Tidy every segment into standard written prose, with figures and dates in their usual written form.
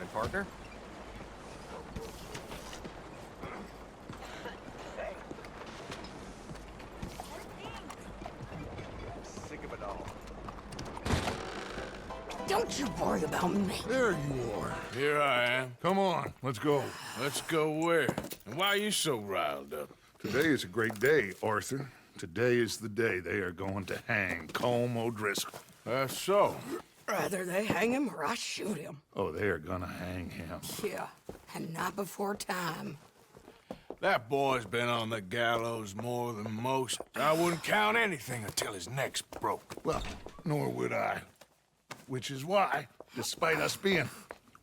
morning, partner. Sick of it all. Don't you worry about me. There you are. Here I am. Come on, let's go. Let's go where? And why are you so riled up? Today is a great day, Arthur. Today is the day they are going to hang Colm O'Driscoll. That's so. Rather they hang him or I shoot him. Oh, they are gonna hang him. Yeah, and not before time. That boy's been on the gallows more than most. I wouldn't count anything until his neck's broke. Well, nor would I. Which is why, despite us being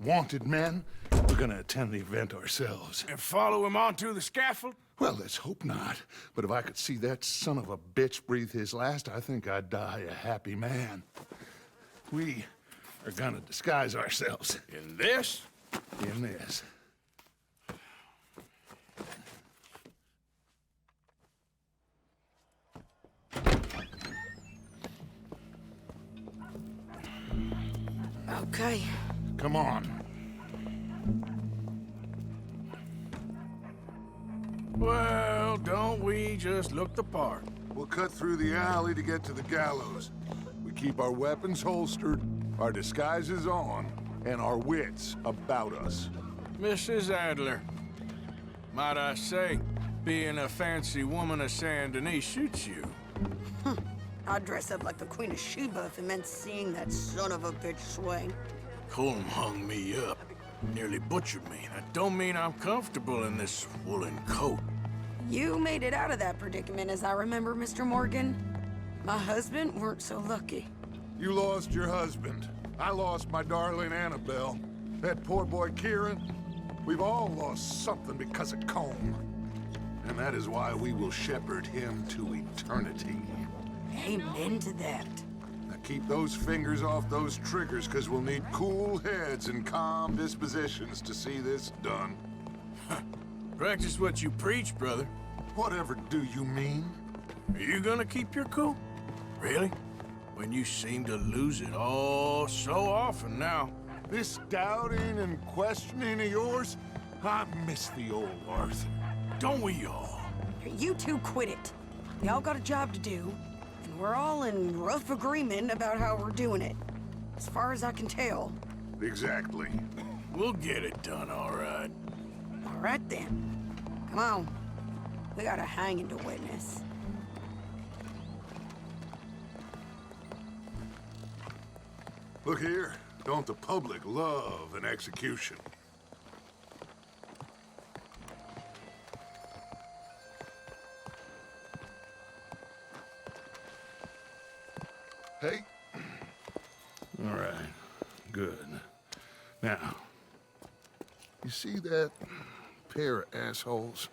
wanted men, we're gonna attend the event ourselves. And follow him onto the scaffold? Well, let's hope not. But if I could see that son of a bitch breathe his last, I think I'd die a happy man. We are gonna disguise ourselves In this? in this. Okay. Come on. Well, don't we just look the part? We'll cut through the alley to get to the gallows. We keep our weapons holstered, our disguises on, and our wits about us. Mrs. Adler, might I say, being a fancy woman of Saint Denis shoots you. I'd dress up like the Queen of Sheba if it meant seeing that son of a bitch swing. Colm hung me up, nearly butchered me. That don't mean I'm comfortable in this woolen coat. You made it out of that predicament, as I remember, Mr. Morgan. My husband weren't so lucky. You lost your husband. I lost my darling Annabelle. That poor boy Kieran. We've all lost something because of Colm. And that is why we will shepherd him to eternity. Amen to that. Now keep those fingers off those triggers, because we'll need cool heads and calm dispositions to see this done. Practice what you preach, brother. Whatever do you mean? Are you gonna keep your cool? Really? When you seem to lose it all so often now. This doubting and questioning of yours, I miss the old Arthur. Don't we all? You two quit it. Y'all got a job to do, and we're all in rough agreement about how we're doing it. As far as I can tell. Exactly. We'll get it done, all right. All right then. Come on. We got a hanging to witness. Look here, don't the public love an execution? Hey. All right, good. Now, you see that pair of assholes?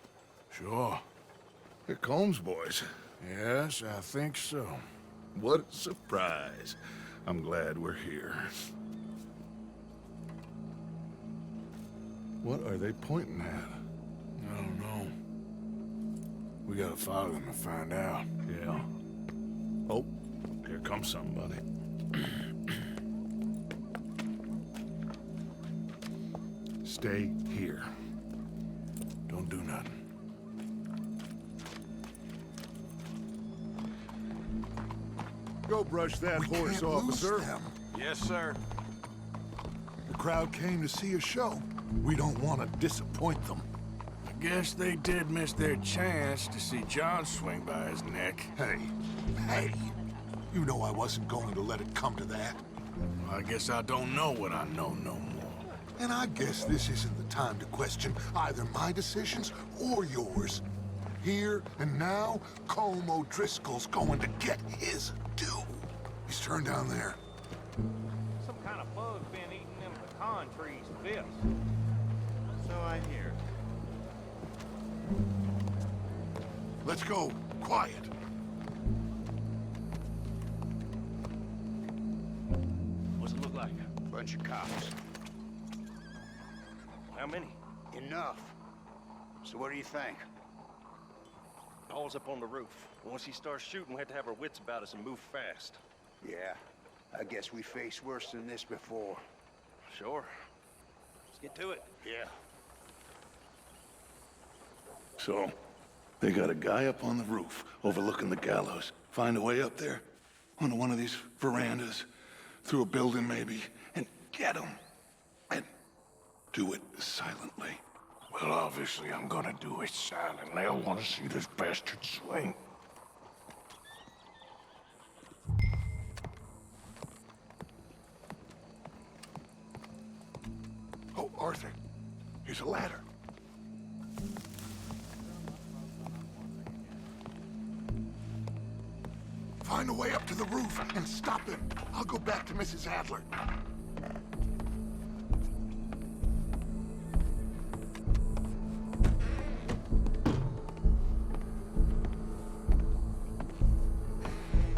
Sure. They're Colm's boys. Yes, I think so. What a surprise. I'm glad we're here. What are they pointing at? I don't know. We gotta follow them and find out. Yeah. Oh, here comes somebody. Stay here. Don't do nothing. Go brush that horse, officer. Yes, sir. The crowd came to see a show. We don't want to disappoint them. I guess they did miss their chance to see John swing by his neck. Hey, you know I wasn't going to let it come to that. I guess I don't know what I know no more. And I guess this isn't the time to question either my decisions or yours. Here and now, Colm O'Driscoll's going to get his due. He's turned down there. Some kind of bug's been eating them pecan trees to bits. So I hear. Let's go. Quiet. What's it look like? Bunch of cops. How many? Enough. So what do you think? All's up on the roof. Once he starts shooting, we have to have our wits about us and move fast. Yeah, I guess we faced worse than this before. Sure. Let's get to it. Yeah. So, they got a guy up on the roof overlooking the gallows. Find a way up there, onto one of these verandas, through a building maybe, and get him. And do it silently. Well, obviously I'm gonna do it silently. I want to see this bastard swing. Oh, Arthur, here's a ladder. Find a way up to the roof and stop him. I'll go back to Mrs. Adler.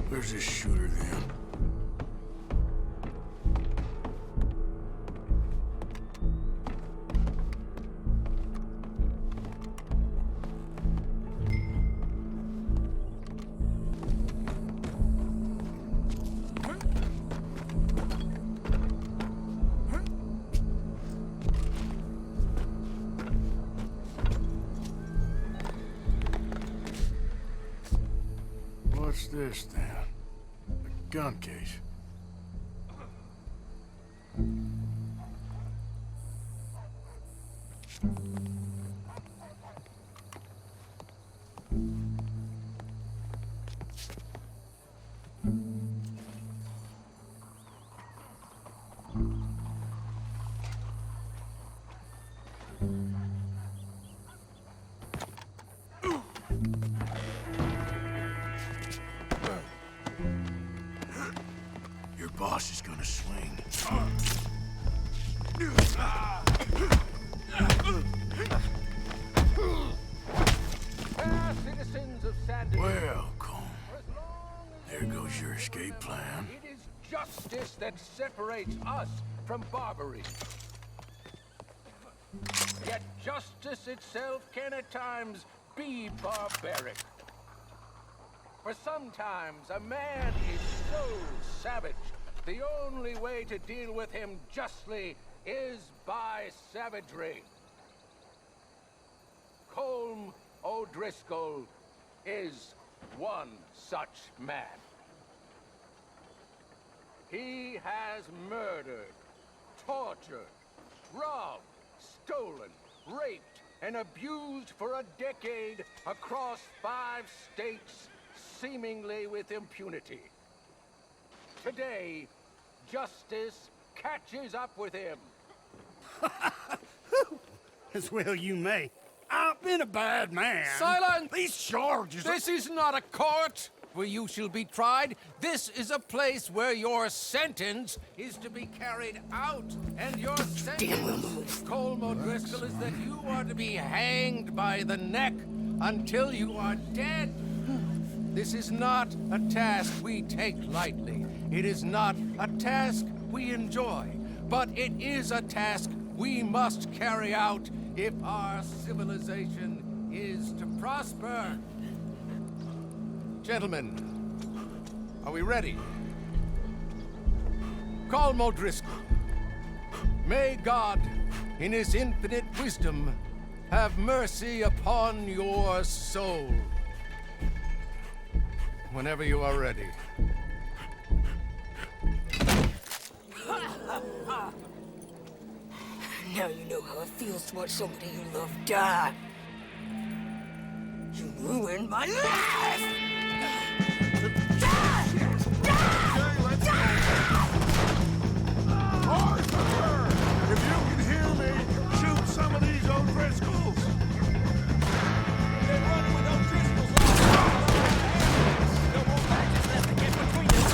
Where's this shooter then? What's this then? A gun case. Your boss is gonna swing. Citizens of Sandy. Welcome. There goes your escape plan. It is justice that separates us from Barbary. Yet justice itself can at times be barbaric. For sometimes a man is so savage, the only way to deal with him justly is by savagery. Colm O'Driscoll is one such man. He has murdered, tortured, robbed, stolen, raped, and abused for a decade across 5 states, seemingly with impunity. Today, justice catches up with him. As well you may. I've been a bad man. Silence! These charges This is not a court where you shall be tried. This is a place where your sentence is to be carried out. And your sentence, Colm O'Driscoll, is that you are to be hanged by the neck until you are dead. This is not a task we take lightly. It is not a task we enjoy. But it is a task we must carry out if our civilization is to prosper. Gentlemen, are we ready? Colm O'Driscoll, may God, in his infinite wisdom, have mercy upon your soul. Whenever you are ready. Now you know how it feels to watch somebody you love die. You ruined my life! Arthur! If you can hear me, shoot some of these O'Driscolls! They're running with O'Driscoll's no more matches left to get between us.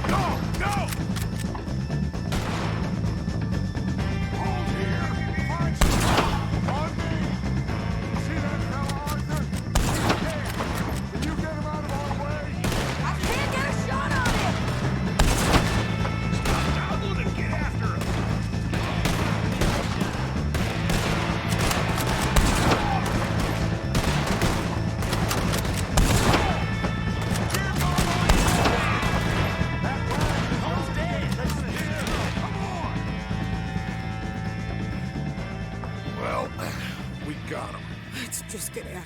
No!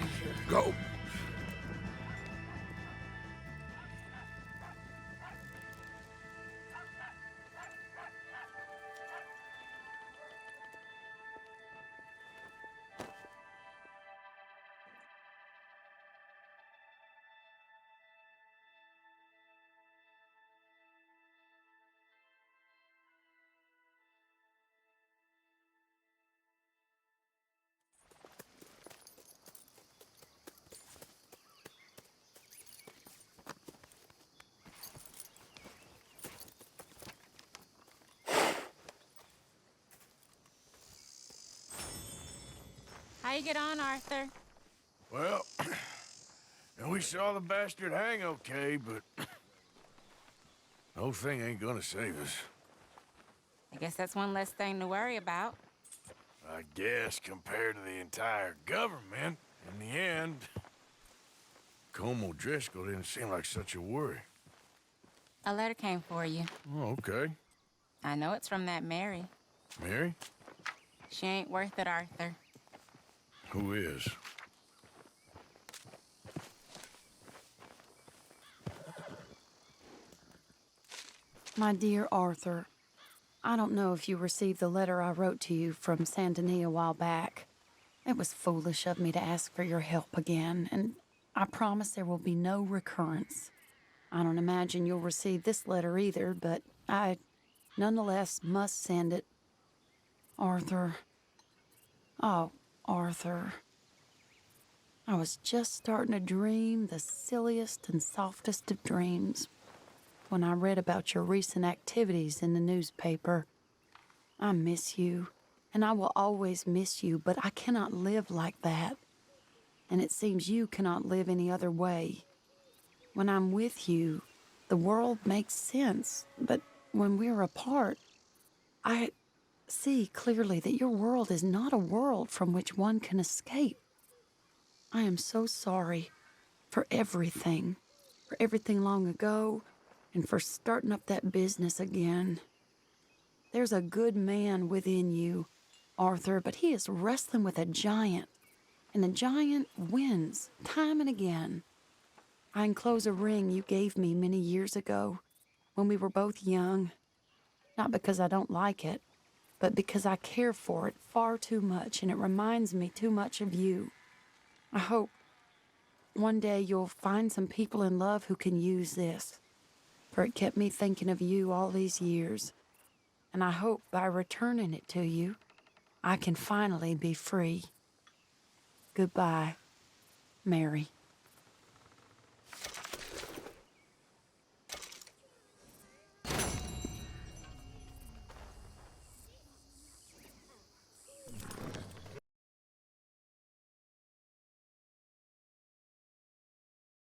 out of here. Go. How you get on, Arthur? Well, and we saw the bastard hang okay, but the whole thing ain't gonna save us. I guess that's one less thing to worry about. I guess compared to the entire government, in the end, Colm O'Driscoll didn't seem like such a worry. A letter came for you. Oh, okay. I know it's from that Mary. Mary? She ain't worth it, Arthur. Who is? My dear Arthur, I don't know if you received the letter I wrote to you from Saint Denis a while back. It was foolish of me to ask for your help again, and I promise there will be no recurrence. I don't imagine you'll receive this letter either, but I nonetheless must send it. Arthur. Oh, Arthur. I was just starting to dream the silliest and softest of dreams when I read about your recent activities in the newspaper. I miss you, and I will always miss you, but I cannot live like that. And it seems you cannot live any other way. When I'm with you, the world makes sense, but when we're apart, I see clearly that your world is not a world from which one can escape. I am so sorry for everything long ago, and for starting up that business again. There's a good man within you, Arthur, but he is wrestling with a giant, and the giant wins time and again. I enclose a ring you gave me many years ago when we were both young, not because I don't like it, but because I care for it far too much, and it reminds me too much of you. I hope one day you'll find some people in love who can use this, for it kept me thinking of you all these years, and I hope by returning it to you, I can finally be free. Goodbye, Mary.